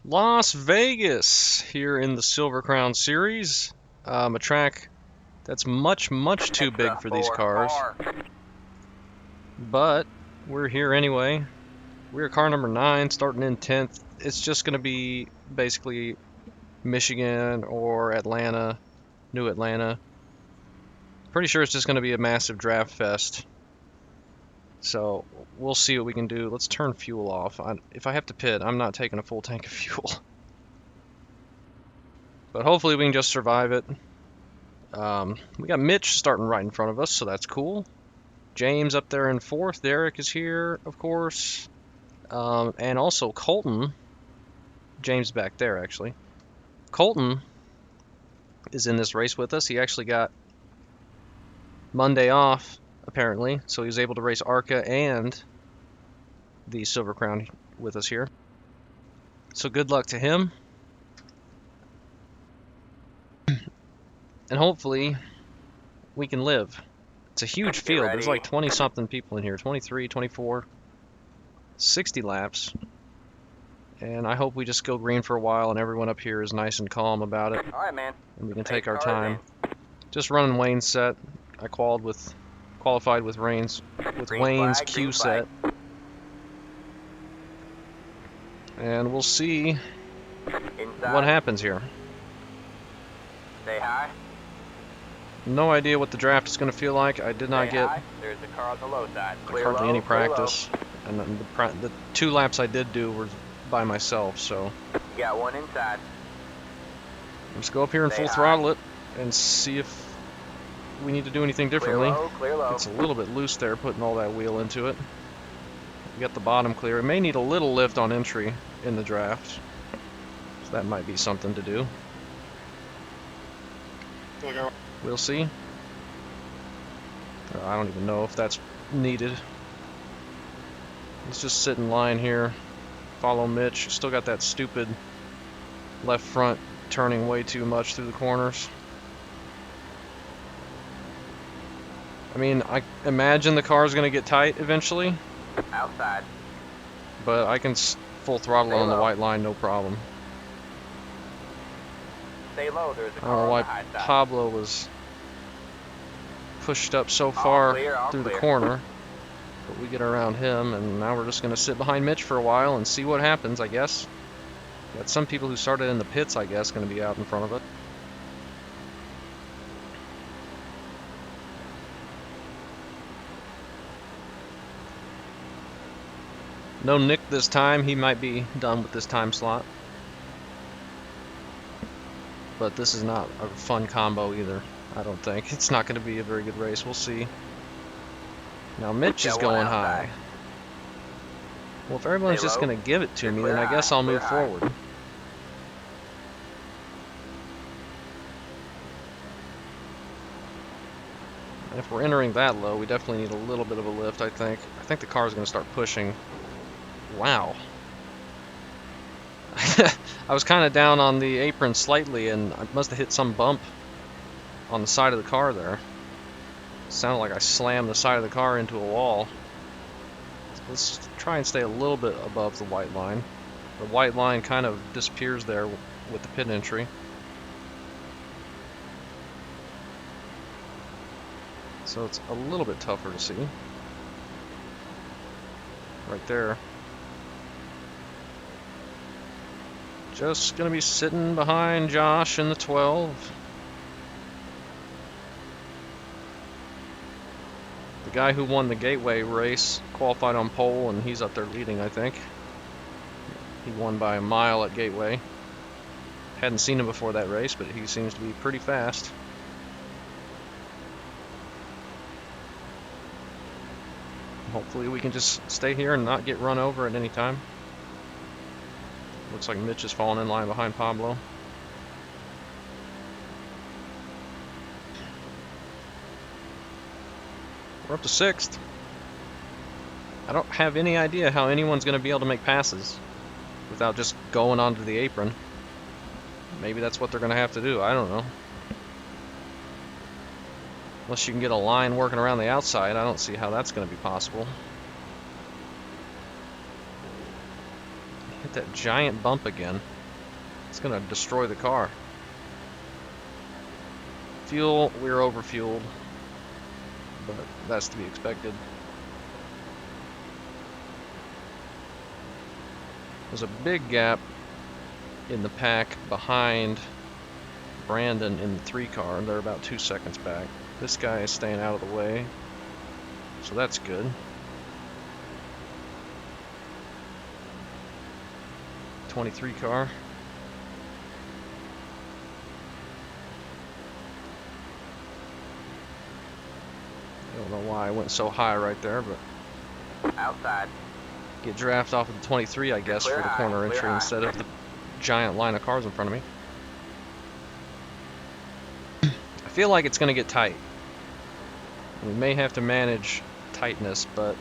Las Vegas here in the Silver Crown Series. A track that's much too big for these cars, but we're here anyway. We're car number 9, starting in 10th. It's just going to be basically Michigan or Atlanta, New Atlanta. Pretty sure it's just going to be a massive draft fest. So we'll see what we can do. Let's turn fuel off. If I have to pit, I'm not taking a full tank of fuel. But hopefully we can just survive it. We got Mitch starting right in front of us, so that's cool. James up there in 4th. Derek is here, of course. And also Colton. James back there, actually. Colton is in this race with us. He actually got Monday off, apparently, so he was able to race ARCA and the Silver Crown with us here. So good luck to him. And hopefully we can live. It's a huge field. There's like 20-something people in here. 23, 24, 60 laps. And I hope we just go green for a while and everyone up here is nice and calm about it. All right, man. And we can take our time. Just running Wayne's set. I qualified with Wayne's Q set. And we'll see what happens here. Say hi. No idea what the draft is going to feel like. I did not get There's the car on the low side. hardly any practice. And the 2 laps I did do were by myself, so You got one inside. let's go up here and full throttle it and see if we need to do anything differently. Clear low. It's a little bit loose there, putting all that wheel into it. We got the bottom clear. It may need a little lift on entry in the draft, so that might be something to do. We'll see. I don't even know if that's needed. Let's just sit in line here. Follow Mitch. Still got that stupid left front turning way too much through the corners. I mean, I imagine the car is going to get tight eventually. Outside. But I can full throttle on the white line, no problem. Stay low. There's a I don't know why Pablo was pushed up so far through the corner. But we get around him, and now we're just going to sit behind Mitch for a while and see what happens, I guess. Got some people who started in the pits, I guess, going to be out in front of it. No Nick this time. He might be done with this time slot. But this is not a fun combo either, I don't think. It's not going to be a very good race. We'll see. Now Mitch is going high. Well, if everyone's just going to give it to me, then I guess I'll move forward. If we're entering that low, we definitely need a little bit of a lift, I think. I think the car is going to start pushing. Wow. I was kind of down on the apron slightly, and I must have hit some bump on the side of the car there. It sounded like I slammed the side of the car into a wall. Let's try and stay a little bit above the white line. The white line kind of disappears there with the pit entry. So it's a little bit tougher to see. Right there. Just gonna be sitting behind Josh in the 12. The guy who won the Gateway race qualified on pole, and he's up there leading, I think. He won by a mile at Gateway. Hadn't seen him before that race, but he seems to be pretty fast. Hopefully we can just stay here and not get run over at any time. Looks like Mitch is falling in line behind Pablo. We're up to 6th. I don't have any idea how anyone's going to be able to make passes without just going onto the apron. Maybe that's what they're going to have to do. I don't know. Unless you can get a line working around the outside, I don't see how that's going to be possible. Hit that giant bump again. It's gonna destroy the car. Fuel, we're overfueled, but that's to be expected. There's a big gap in the pack behind Brandon in the 3 car, and they're about 2 seconds back. This guy is staying out of the way, so that's good. 23 car. I don't know why I went so high right there, but Outside. get draft off of the 23, I guess, Clear for the high, corner clear entry high. instead of the giant line of cars in front of me. I feel like it's going to get tight. We may have to manage tightness, but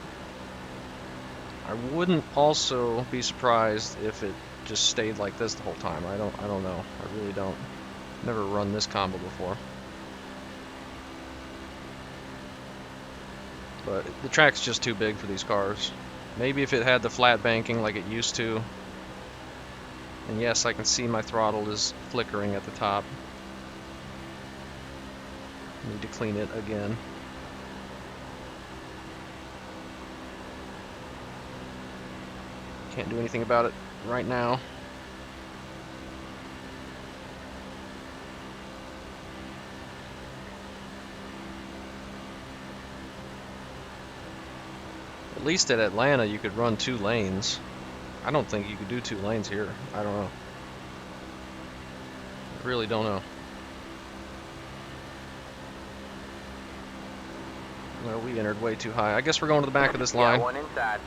I wouldn't also be surprised if it just stayed like this the whole time. I don't know. I really don't. Never run this combo before. But the track's just too big for these cars. Maybe if it had the flat banking like it used to. And yes, I can see my throttle is flickering at the top. Need to clean it again. Can't do anything about it right now. At least at Atlanta you could run 2 lanes. I don't think you could do 2 lanes here. I don't know. I really don't know. Well, we entered way too high. I guess we're going to the back of this line. Yeah, one inside.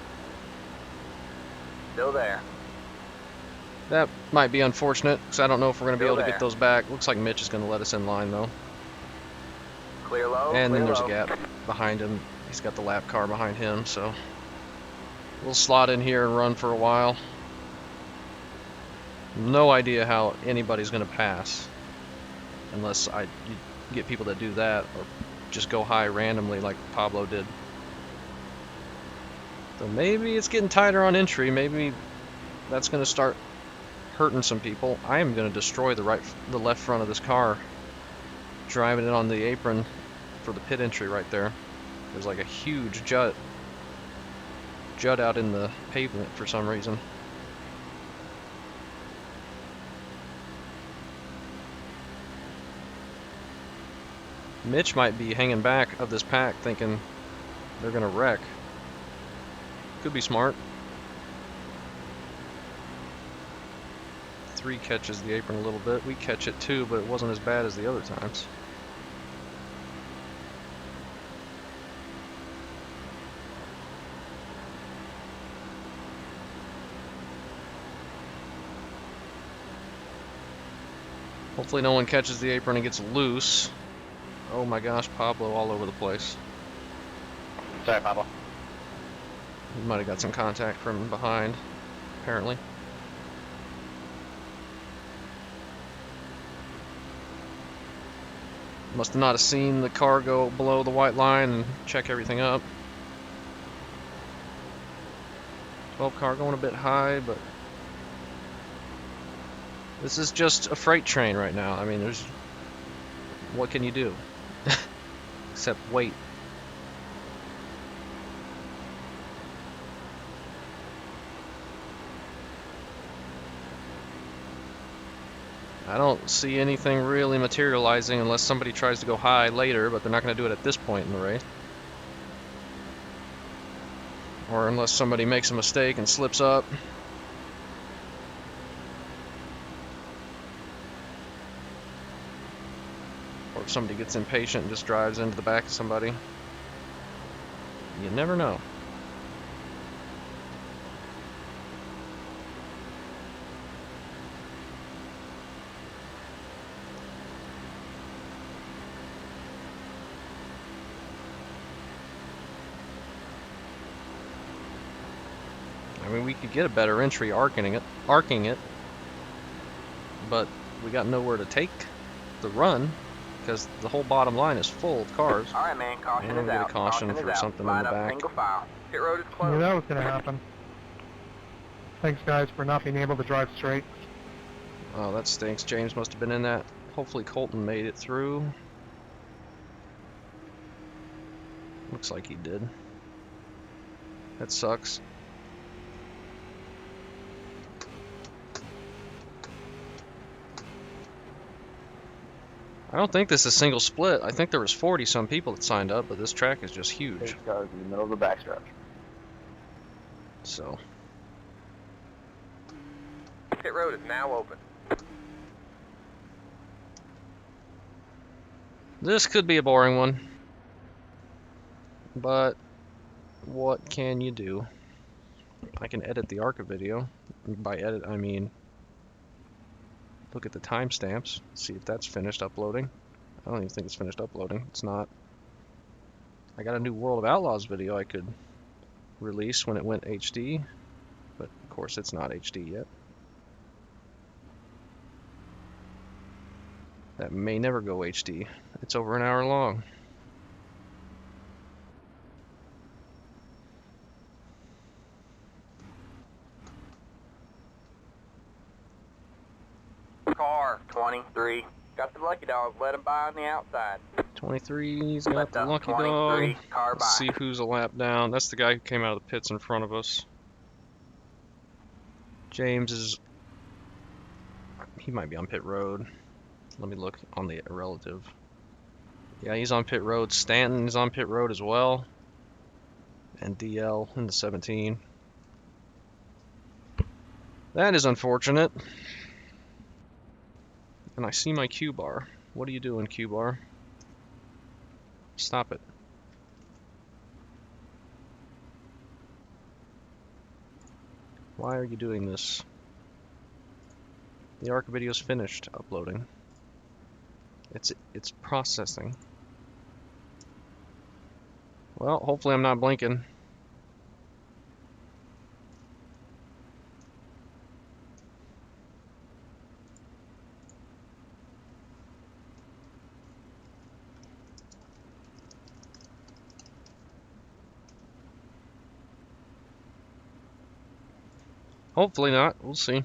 Still there. That might be unfortunate, because I don't know if we're going to be Still able to get there. those back. Looks like Mitch is going to let us in line, though. Clear low. And clear then there's low. a gap behind him. He's got the lap car behind him, so we'll slot in here and run for a while. No idea how anybody's going to pass, unless you get people that do that, or just go high randomly like Pablo did. So maybe it's getting tighter on entry. Maybe that's going to start hurting some people. I am going to destroy the left front of this car, driving it on the apron for the pit entry right there. There's like a huge jut out in the pavement for some reason. Mitch might be hanging back of this pack thinking they're going to wreck. Could be smart. 3 catches the apron a little bit. We catch it too, but it wasn't as bad as the other times. Hopefully no one catches the apron and gets loose. Oh my gosh, Pablo all over the place. Sorry, Pablo. He might have got some contact from behind, apparently. Must not have seen the car go below the white line and check everything up. 12 car going a bit high, but this is just a freight train right now. I mean, what can you do? Except wait. I don't see anything really materializing unless somebody tries to go high later, but they're not going to do it at this point in the race. Or unless somebody makes a mistake and slips up. Or if somebody gets impatient and just drives into the back of somebody. You never know. I mean, we could get a better entry arcing it, but we got nowhere to take the run because the whole bottom line is full of cars. All right, man. Caution And is we get a out. caution for is out. something in Line the up back. single file. Pit road is Knew closed. that was going to happen. Thanks, guys, for not being able to drive straight. Oh, that stinks. James must have been in that. Hopefully Colton made it through. Looks like he did. That sucks. I don't think this is single split. I think there was 40 some people that signed up, but this track is just huge. Pace cars in the middle of the backstretch. So Pit road is now open. this could be a boring one, but what can you do? I can edit the ARCA video. By edit, I mean look at the timestamps, see if that's finished uploading. I don't even think it's finished uploading. It's not. I got a new World of Outlaws video I could release when it went HD, but of course it's not HD yet. That may never go HD. It's over an hour long. Car 23. Got the lucky dog. Let him by on the outside. 23's got Let the lucky 23 dog. car Let's by. see who's a lap down. That's the guy who came out of the pits in front of us. James is... he might be on pit road. Let me look on the relative. Yeah, he's on pit road. Stanton is on pit road as well. And DL in the 17. That is unfortunate. And I see my Q bar. What are you doing, Q bar? Stop it. Why are you doing this? The ARCA video's finished uploading. It's processing. Well, hopefully I'm not blinking. Hopefully not. We'll see.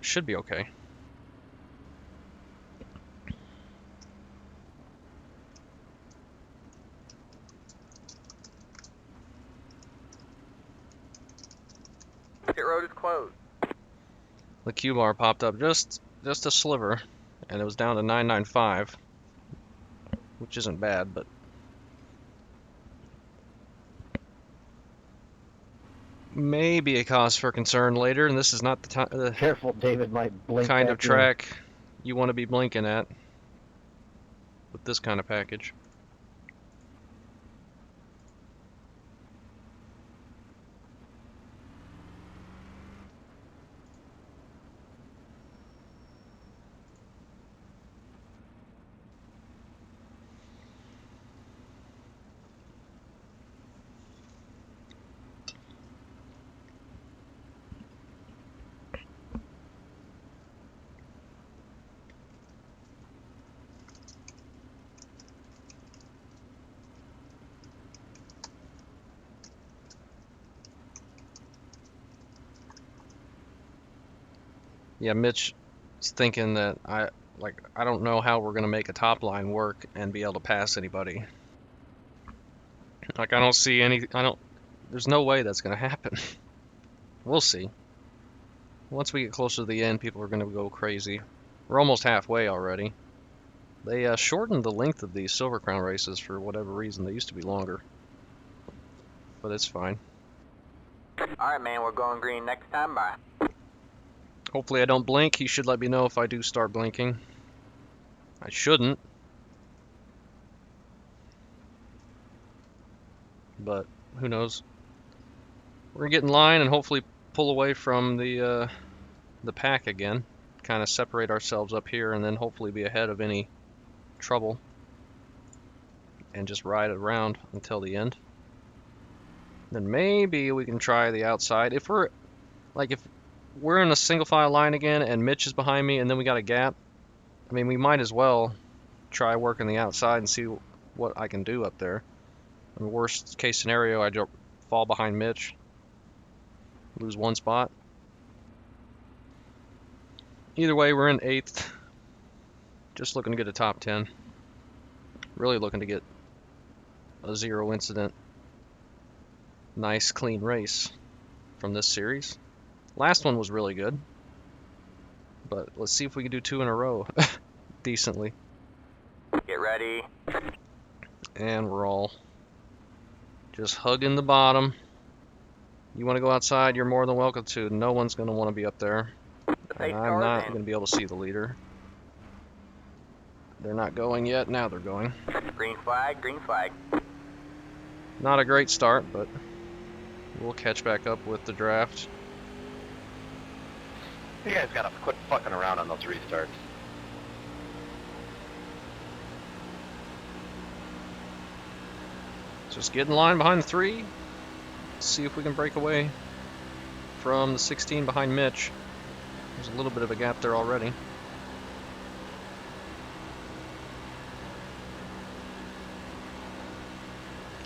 Should be okay. Pit road is closed. The Q bar popped up just a sliver, and it was down to 995, which isn't bad, but maybe a cause for concern later. And this is not the Careful, David might blink kind of back in. track you want to be blinking at with this kind of package. Yeah, Mitch is thinking that I don't know how we're gonna make a top line work and be able to pass anybody. Like I don't see any. There's no way that's gonna happen. We'll see. Once we get closer to the end, people are gonna go crazy. We're almost halfway already. They shortened the length of these Silver Crown races for whatever reason. They used to be longer, but it's fine. Alright, man, we're going green next time. Bye. Hopefully I don't blink. He should let me know if I do start blinking. I shouldn't, but who knows? We're gonna get in line and hopefully pull away from the pack again. Kind of separate ourselves up here and then hopefully be ahead of any trouble and just ride it around until the end. Then maybe we can try the outside. If we're in a single file line again and Mitch is behind me and then we got a gap, I mean, we might as well try working the outside and see what I can do up there. In the worst case scenario, I fall behind Mitch Lose one spot. Either way, we're in 8th. Just looking to get a top 10. Really looking to get a 0 incident, nice clean race from this series. Last one was really good, but let's see if we can do 2 in a row decently. Get ready. And we're all just hugging the bottom. You want to go outside, you're more than welcome to. No one's going to want to be up there. The And pace I'm car not is going in. to be able to see the leader. They're not going yet. Now they're going. Green flag, green flag. Not a great start, but we'll catch back up with the draft. You guys gotta quit fucking around on those restarts. Just get in line behind the 3. See if we can break away from the 16 behind Mitch. There's a little bit of a gap there already.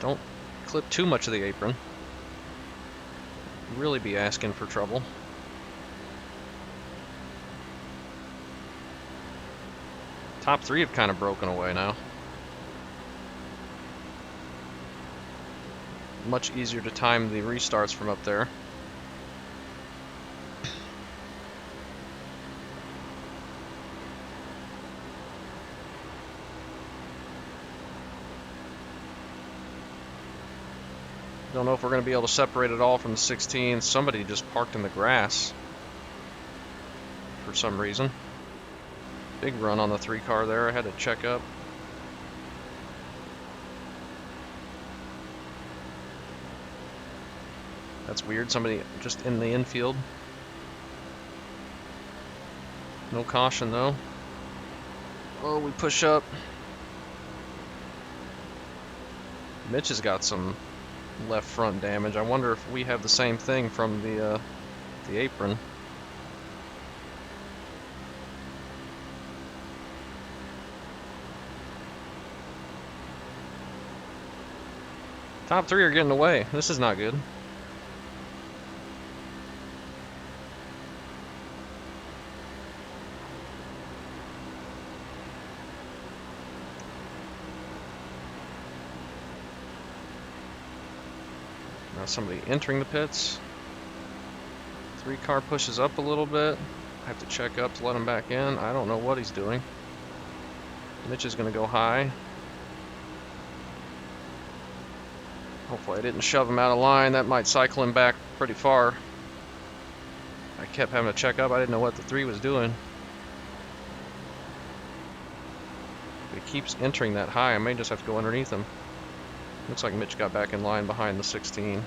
Don't clip too much of the apron. Really be asking for trouble. Top 3 have kind of broken away now. Much easier to time the restarts from up there. Don't know if we're going to be able to separate it all from the 16. Somebody just parked in the grass for some reason. Big run on the 3 car there. I had to check up. That's weird. Somebody just in the infield. No caution though. Oh, we push up. Mitch has got some left front damage. I wonder if we have the same thing from the apron. Top 3 are getting away. This is not good. Now somebody entering the pits. 3 car pushes up a little bit. I have to check up to let him back in. I don't know what he's doing. Mitch is going to go high. Hopefully I didn't shove him out of line. That might cycle him back pretty far. I kept having to check up. I didn't know what the 3 was doing. If he keeps entering that high, I may just have to go underneath him. Looks like Mitch got back in line behind the 16. I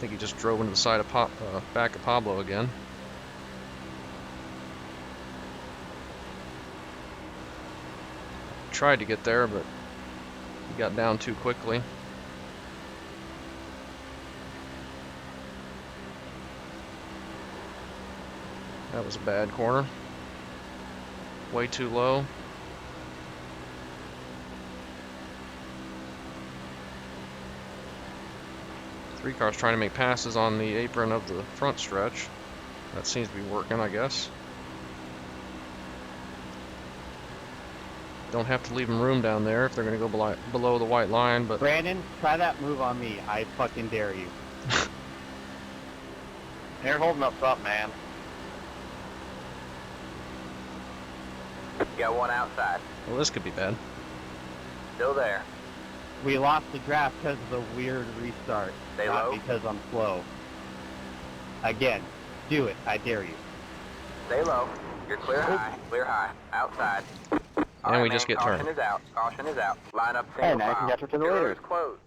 think he just drove into the side of back of Pablo again. Tried to get there, but he got down too quickly. That was a bad corner. Way too low. Three cars trying to make passes on the apron of the front stretch. That seems to be working, I guess. Don't have to leave them room down there if they're going to go below the white line, but... Brandon, try that move on me. I fucking dare you. You're holding us up, man. Got one outside. Well, this could be bad. Still there. We lost the draft because of the weird restart, Stay not low. because I'm slow. Again, do it. I dare you. Stay low. You're clear high. Clear high. Outside. All And right, we just man, get turned. Caution is out. Caution is out. Line up Hey, single now you file. can get her to the Your leader. is closed.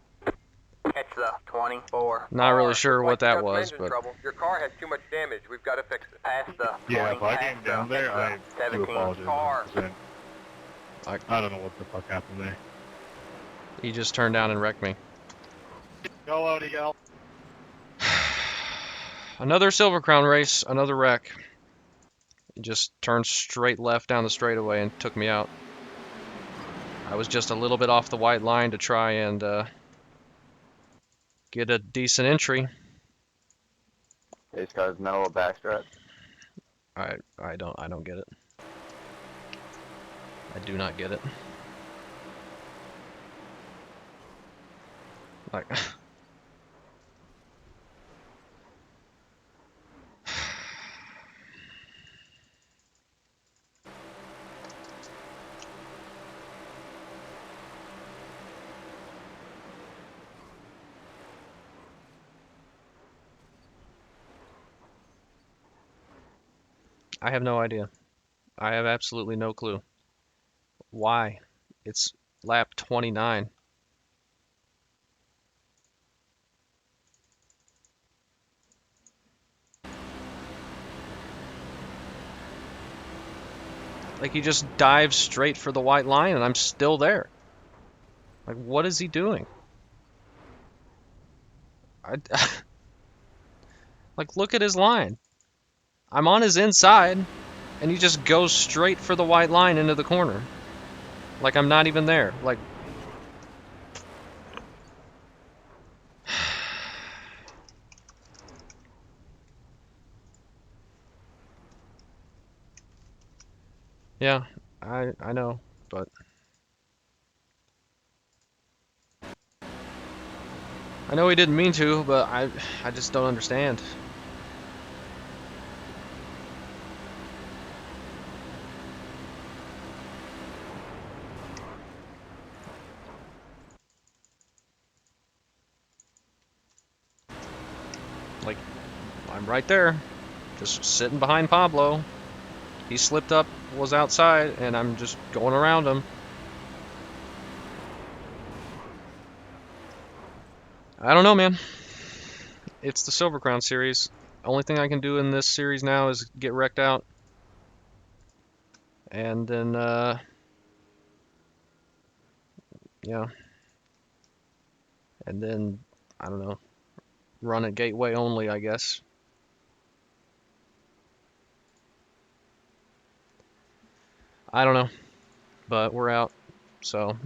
Catch the 24. Not really car. sure what that was, engine but... trouble. Your car has too much damage. We've got to fix it. Pass the 20. Yeah, if I pass came the- down there, I catch the do 17 apologize. car. 100%. I don't know what the fuck happened there. He just turned down and wrecked me. Go, Odie, go. Another Silver Crown race, another wreck. He just turned straight left down the straightaway and took me out. I was just a little bit off the white line to try and get a decent entry. These cars know a backstretch. I don't get it. I do not get it. Like, I have no idea. I have absolutely no clue. Why? It's lap 29. Like, he just dives straight for the white line and I'm still there. Like, what is he doing? I, like, look at his line. I'm on his inside and he just goes straight for the white line into the corner. Like, I'm not even there. Like, yeah, I know, but I know he didn't mean to, but I just don't understand. Like, I'm right there, just sitting behind Pablo. He slipped up, was outside, and I'm just going around him. I don't know, man. It's the Silver Crown series. Only thing I can do in this series now is get wrecked out. And then, yeah. And then, I don't know, run at Gateway only, I guess. I don't know, but we're out. So